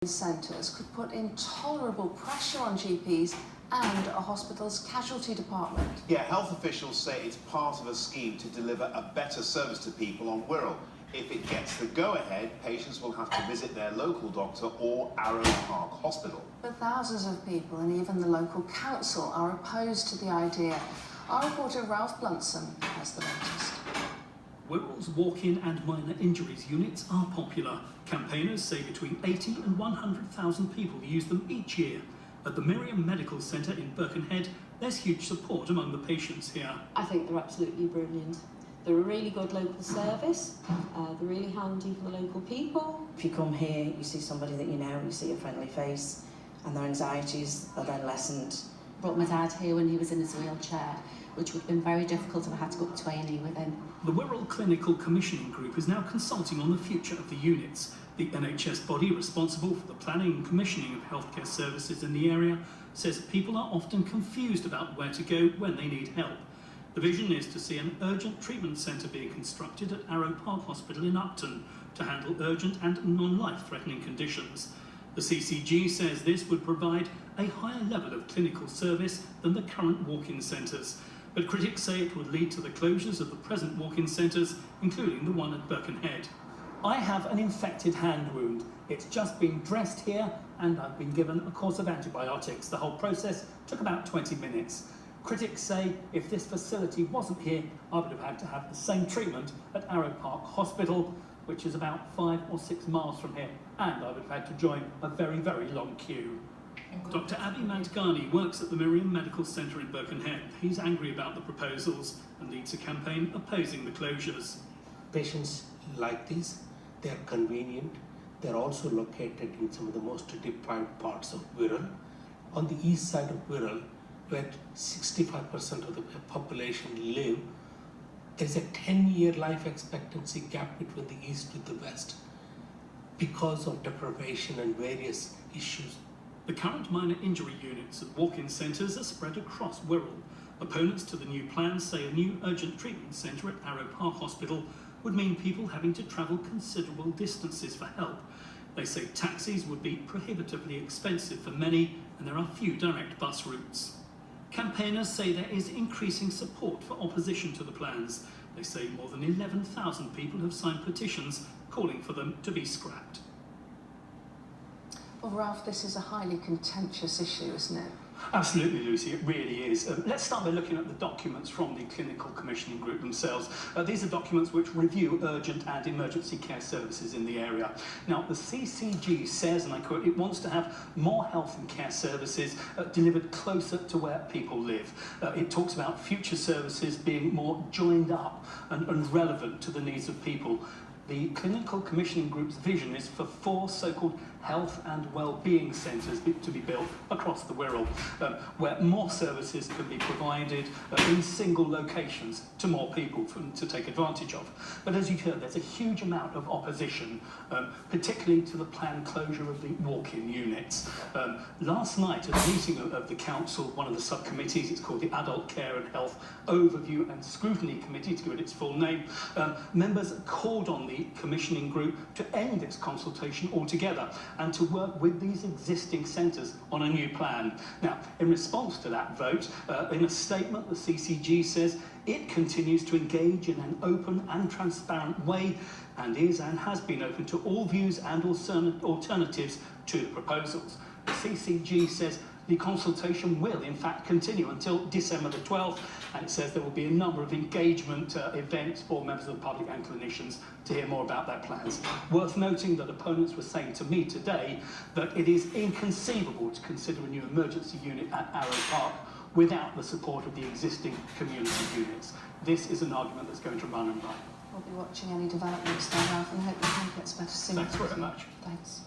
Centres could put intolerable pressure on GPs and a hospital's casualty department. Yeah, health officials say it's part of a scheme to deliver a better service to people on Wirral. If it gets the go-ahead, patients will have to visit their local doctor or Arrow Park Hospital. But thousands of people and even the local council are opposed to the idea. Our reporter Ralph Bluntson has the latest. Wirral's walk-in and minor injuries units are popular. Campaigners say between 80 and 100,000 people use them each year. At the Miriam Medical Centre in Birkenhead, there's huge support among the patients here. I think they're absolutely brilliant. They're a really good local service, they're really handy for the local people. If you come here, you see somebody that you know, you see a friendly face, and their anxieties are then lessened. Brought my dad here when he was in his wheelchair, which would have been very difficult if I had to go up to A&E with him. The Wirral Clinical Commissioning Group is now consulting on the future of the units. The NHS body responsible for the planning and commissioning of healthcare services in the area says people are often confused about where to go when they need help. The vision is to see an urgent treatment centre being constructed at Arrow Park Hospital in Upton to handle urgent and non-life-threatening conditions. The CCG says this would provide a higher level of clinical service than the current walk-in centres, but critics say it would lead to the closures of the present walk-in centres, including the one at Birkenhead. I have an infected hand wound. It's just been dressed here and I've been given a course of antibiotics. The whole process took about 20 minutes. Critics say if this facility wasn't here, I would have had to have the same treatment at Arrow Park Hospital, which is about 5 or 6 miles from here, and I would have had to join a very, very long queue. Dr. Abby Mantgani works at the Miriam Medical Centre in Birkenhead. He's angry about the proposals and leads a campaign opposing the closures. Patients like these, they're convenient. They're also located in some of the most deprived parts of Wirral. On the east side of Wirral, where 65% of the population live, there's a 10-year life expectancy gap between the east and the west because of deprivation and various issues. The current minor injury units at walk-in centres are spread across Wirral. Opponents to the new plan say a new urgent treatment centre at Arrow Park Hospital would mean people having to travel considerable distances for help. They say taxis would be prohibitively expensive for many, and there are few direct bus routes. Campaigners say there is increasing support for opposition to the plans. They say more than 11,000 people have signed petitions calling for them to be scrapped. Well, Ralph, this is a highly contentious issue, isn't it? Absolutely, Lucy, it really is. Let's start by looking at the documents from the Clinical Commissioning Group themselves. These are documents which review urgent and emergency care services in the area. Now, the CCG says, and I quote, it wants to have more health and care services delivered closer to where people live. It talks about future services being more joined up and relevant to the needs of people. The Clinical Commissioning Group's vision is for 4 so-called health and well-being centres to be built across the Wirral, where more services can be provided in single locations to more people to take advantage of. But as you've heard, there's a huge amount of opposition, particularly to the planned closure of the walk-in units. Last night, at a meeting of the council, one of the subcommittees, it's called the Adult Care and Health Overview and Scrutiny Committee, to give it its full name, members called on the commissioning group to end its consultation altogether and to work with these existing centres on a new plan. Now, in response to that vote, in a statement, the CCG says it continues to engage in an open and transparent way and is and has been open to all views and alternatives to the proposals. The CCG says the consultation will, in fact, continue until December the 12th, and it says there will be a number of engagement events for members of the public and clinicians to hear more about their plans. Worth noting that opponents were saying to me today that it is inconceivable to consider a new emergency unit at Arrow Park without the support of the existing community units. This is an argument that's going to run and run. We'll be watching any developments there, Ralph, and hope the plan gets better soon. Thanks very much. Thanks.